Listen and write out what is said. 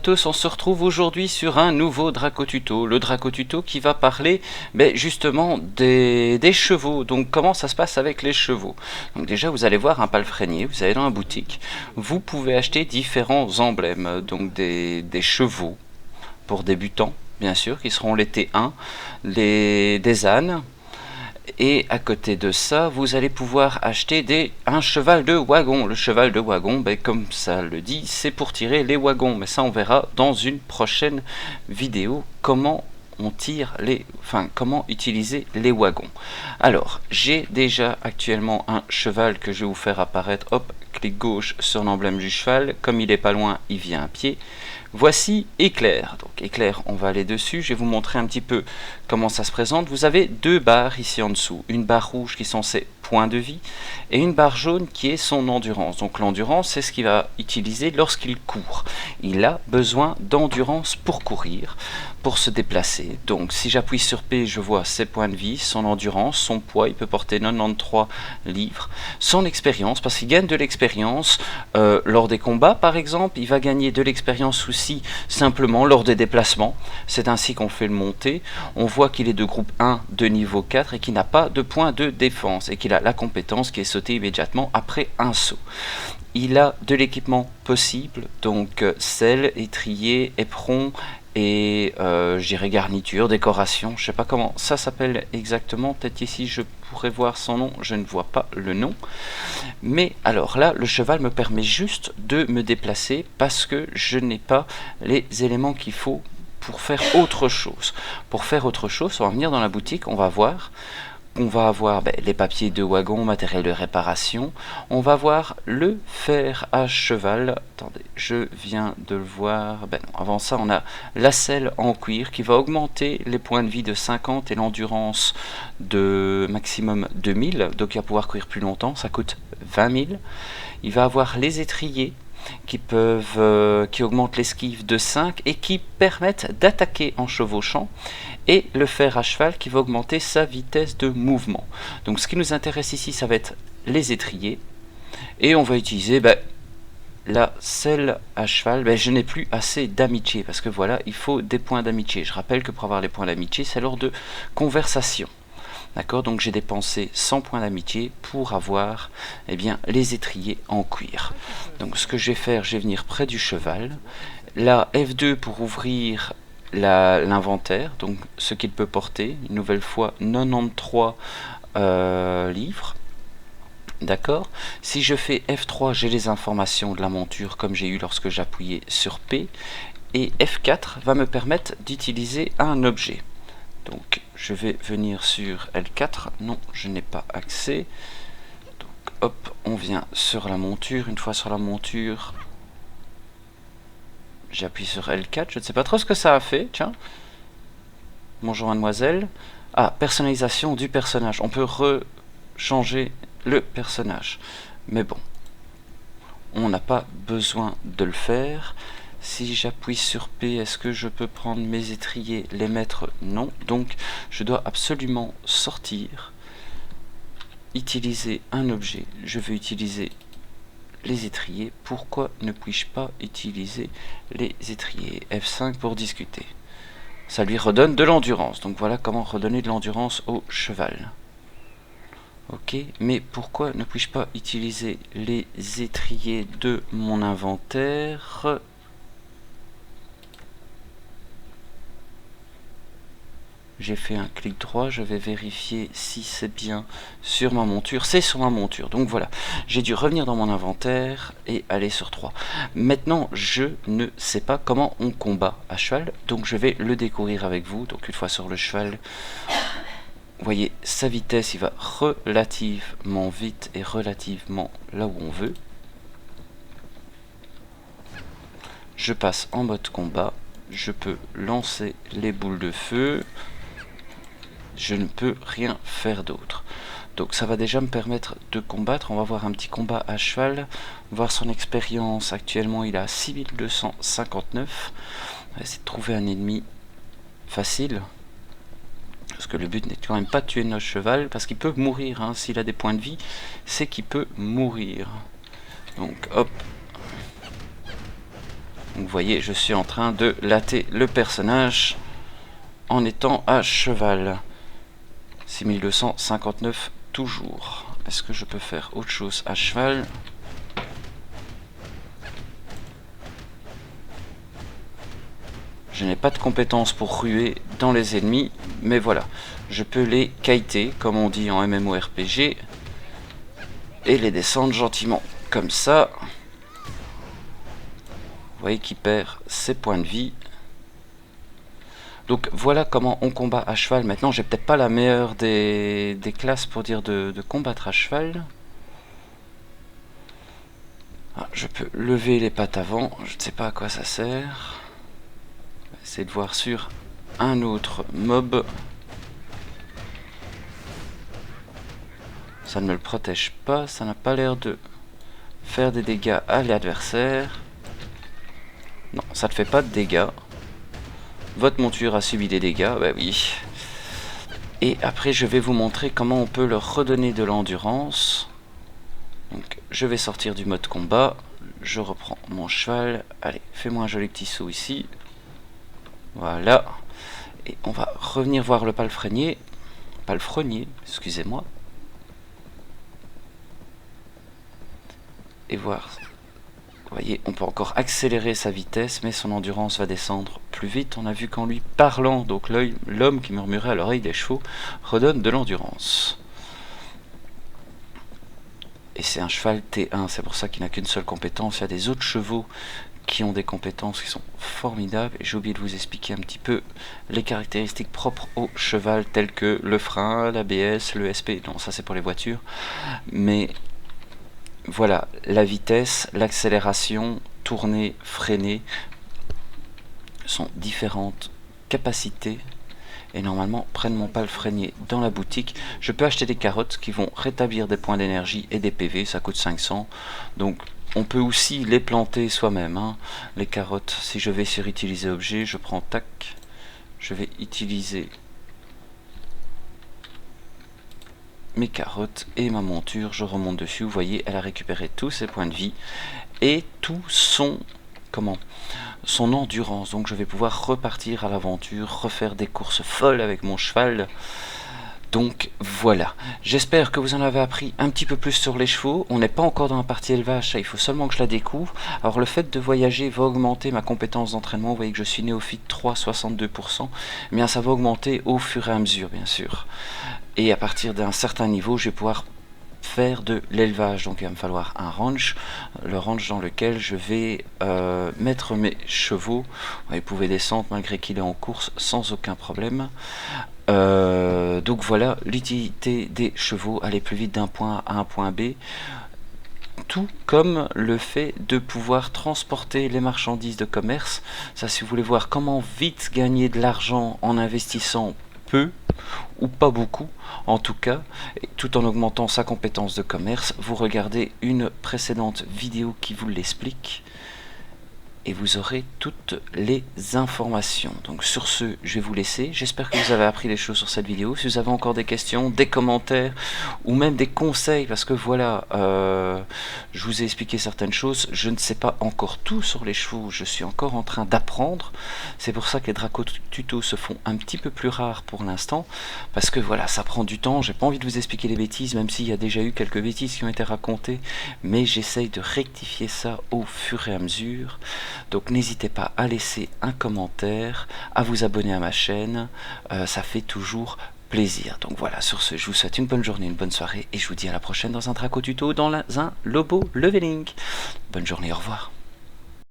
Tous, on se retrouve aujourd'hui sur un nouveau Draco Tuto, le Draco Tuto qui va parler justement des chevaux. Donc comment ça se passe avec les chevaux. Donc déjà vous allez voir un palefrenier, vous allez dans la boutique, vous pouvez acheter différents emblèmes, donc des chevaux pour débutants bien sûr, qui seront les T1, des ânes. Et à côté de ça, vous allez pouvoir acheter un cheval de wagon. Le cheval de wagon, comme ça le dit, c'est pour tirer les wagons. Mais ça, on verra dans une prochaine vidéo comment on tire comment utiliser les wagons. Alors, j'ai déjà actuellement un cheval que je vais vous faire apparaître. Hop, clic gauche sur l'emblème du cheval. Comme il est pas loin, il vient à pied. Voici Éclair. Donc Éclair, on va aller dessus. Je vais vous montrer un petit peu comment ça se présente. Vous avez deux barres ici en dessous. Une barre rouge qui sont ses points de vie et une barre jaune qui est son endurance. Donc l'endurance, c'est ce qu'il va utiliser lorsqu'il court. Il a besoin d'endurance pour courir, pour se déplacer. Donc si j'appuie sur P, je vois ses points de vie, son endurance, son poids. Il peut porter 93 livres. Son expérience, parce qu'il gagne de l'expérience lors des combats par exemple. Il va gagner de l'expérience aussi simplement lors des déplacements. C'est ainsi qu'on fait le monter. On voit qu'il est de groupe 1 de niveau 4 et qu'il n'a pas de point de défense et qu'il a la compétence qui est sautée immédiatement après un saut. Il a de l'équipement possible, donc selle, étrier, éperon et je dirais garniture, décoration, je sais pas comment ça s'appelle exactement, peut-être ici je pourrais voir son nom, je ne vois pas le nom. Mais alors là, le cheval me permet juste de me déplacer parce que je n'ai pas les éléments qu'il faut pour faire autre chose. Pour faire autre chose, on va venir dans la boutique, on va voir. On va avoir les papiers de wagon, matériel de réparation. On va voir le fer à cheval. Attendez, je viens de le voir. Non, avant ça, on a la selle en cuir qui va augmenter les points de vie de 50 et l'endurance de maximum 2000. Donc il va pouvoir courir plus longtemps. Ça coûte 20 000. Il va avoir les étriers qui augmentent l'esquive de 5 et qui permettent d'attaquer en chevauchant, et le fer à cheval qui va augmenter sa vitesse de mouvement. Donc ce qui nous intéresse ici, ça va être les étriers, et on va utiliser la selle à cheval. Je n'ai plus assez d'amitié, parce que voilà, il faut des points d'amitié. Je rappelle que pour avoir les points d'amitié, c'est lors de conversation. D'accord, donc j'ai dépensé 100 points d'amitié pour avoir les étriers en cuir. Donc ce que je vais faire, je vais venir près du cheval. La F2 pour ouvrir l'inventaire, donc ce qu'il peut porter. Une nouvelle fois 93 livres. D'accord. Si je fais F3, j'ai les informations de la monture comme j'ai eu lorsque j'appuyais sur P. Et F4 va me permettre d'utiliser un objet. Donc je vais venir sur L4, non je n'ai pas accès, donc hop on vient sur la monture, une fois sur la monture j'appuie sur L4, je ne sais pas trop ce que ça a fait, tiens, bonjour mademoiselle, personnalisation du personnage, on peut rechanger le personnage, mais bon, on n'a pas besoin de le faire. Si j'appuie sur P, est-ce que je peux prendre mes étriers, les mettre? Non. Donc, je dois absolument sortir, utiliser un objet. Je veux utiliser les étriers. Pourquoi ne puis-je pas utiliser les étriers? F5 pour discuter. Ça lui redonne de l'endurance. Donc, voilà comment redonner de l'endurance au cheval. Ok, mais pourquoi ne puis-je pas utiliser les étriers de mon inventaire? J'ai fait un clic droit, je vais vérifier si c'est bien sur ma monture. C'est sur ma monture, donc voilà. J'ai dû revenir dans mon inventaire et aller sur 3. Maintenant, je ne sais pas comment on combat à cheval, donc je vais le découvrir avec vous. Donc une fois sur le cheval, vous voyez sa vitesse, il va relativement vite et relativement là où on veut. Je passe en mode combat, je peux lancer les boules de feu. Je ne peux rien faire d'autre. Donc ça va déjà me permettre de combattre. On va voir un petit combat à cheval. Voir son expérience. Actuellement il a 6259. On va essayer de trouver un ennemi facile. Parce que le but n'est quand même pas de tuer notre cheval. Parce qu'il peut mourir. S'il a des points de vie, c'est qu'il peut mourir. Donc hop. Donc, vous voyez, je suis en train de latter le personnage en étant à cheval. 6259 toujours. Est-ce que je peux faire autre chose à cheval? Je n'ai pas de compétences pour ruer dans les ennemis, mais voilà, je peux les kiter, comme on dit en MMORPG, et les descendre gentiment, comme ça. Vous voyez qu'il perd ses points de vie. Donc voilà comment on combat à cheval. Maintenant, j'ai peut-être pas la meilleure des classes pour dire de combattre à cheval. Ah, je peux lever les pattes avant, je ne sais pas à quoi ça sert. C'est de voir sur un autre mob. Ça ne me le protège pas, ça n'a pas l'air de faire des dégâts à l'adversaire. Non, ça ne fait pas de dégâts. Votre monture a subi des dégâts, bah oui. Et après je vais vous montrer comment on peut leur redonner de l'endurance. Donc je vais sortir du mode combat. Je reprends mon cheval. Allez, fais-moi un joli petit saut ici. Voilà. Et on va revenir voir le palefrenier. Palefrenier, excusez-moi. Et voir. Vous voyez, on peut encore accélérer sa vitesse, mais son endurance va descendre plus vite. On a vu qu'en lui parlant, donc l'homme qui murmurait à l'oreille des chevaux redonne de l'endurance. Et c'est un cheval T1, c'est pour ça qu'il n'a qu'une seule compétence. Il y a des autres chevaux qui ont des compétences qui sont formidables. Et j'ai oublié de vous expliquer un petit peu les caractéristiques propres au cheval, telles que le frein, l'ABS, le SP. Non, ça c'est pour les voitures. Mais voilà, la vitesse, l'accélération, tourner, freiner sont différentes capacités. Et normalement, prenne mon palefrenier dans la boutique. Je peux acheter des carottes qui vont rétablir des points d'énergie et des PV, ça coûte 500. Donc on peut aussi les planter soi-même, hein. Les carottes, si je vais sur utiliser objet, je prends tac, je vais utiliser mes carottes et ma monture, je remonte dessus, vous voyez, elle a récupéré tous ses points de vie et tout son endurance. Donc je vais pouvoir repartir à l'aventure, refaire des courses folles avec mon cheval. Donc voilà, j'espère que vous en avez appris un petit peu plus sur les chevaux. On n'est pas encore dans la partie élevage, ça, il faut seulement que je la découvre. Alors le fait de voyager va augmenter ma compétence d'entraînement. Vous voyez que je suis néophyte 3, 62%. Eh bien ça va augmenter au fur et à mesure, bien sûr. Et à partir d'un certain niveau, je vais pouvoir faire de l'élevage. Donc il va me falloir un ranch, le ranch dans lequel je vais mettre mes chevaux. Vous pouvez descendre malgré qu'il est en course sans aucun problème. Donc voilà l'utilité des chevaux, aller plus vite d'un point A à un point B, tout comme le fait de pouvoir transporter les marchandises de commerce. Ça, si vous voulez voir comment vite gagner de l'argent en investissant peu ou pas beaucoup, en tout cas, tout en augmentant sa compétence de commerce, vous regardez une précédente vidéo qui vous l'explique. Et vous aurez toutes les informations. Donc sur ce, je vais vous laisser. J'espère que vous avez appris des choses sur cette vidéo. Si vous avez encore des questions, des commentaires ou même des conseils, parce que voilà, je vous ai expliqué certaines choses. Je ne sais pas encore tout sur les chevaux. Je suis encore en train d'apprendre. C'est pour ça que les Draco tutos se font un petit peu plus rares pour l'instant. Parce que voilà, ça prend du temps. J'ai pas envie de vous expliquer les bêtises, même s'il y a déjà eu quelques bêtises qui ont été racontées. Mais j'essaye de rectifier ça au fur et à mesure. Donc n'hésitez pas à laisser un commentaire, à vous abonner à ma chaîne, ça fait toujours plaisir. Donc voilà, sur ce, je vous souhaite une bonne journée, une bonne soirée, et je vous dis à la prochaine dans un Draco tuto, dans un Lobo Leveling. Bonne journée, au revoir.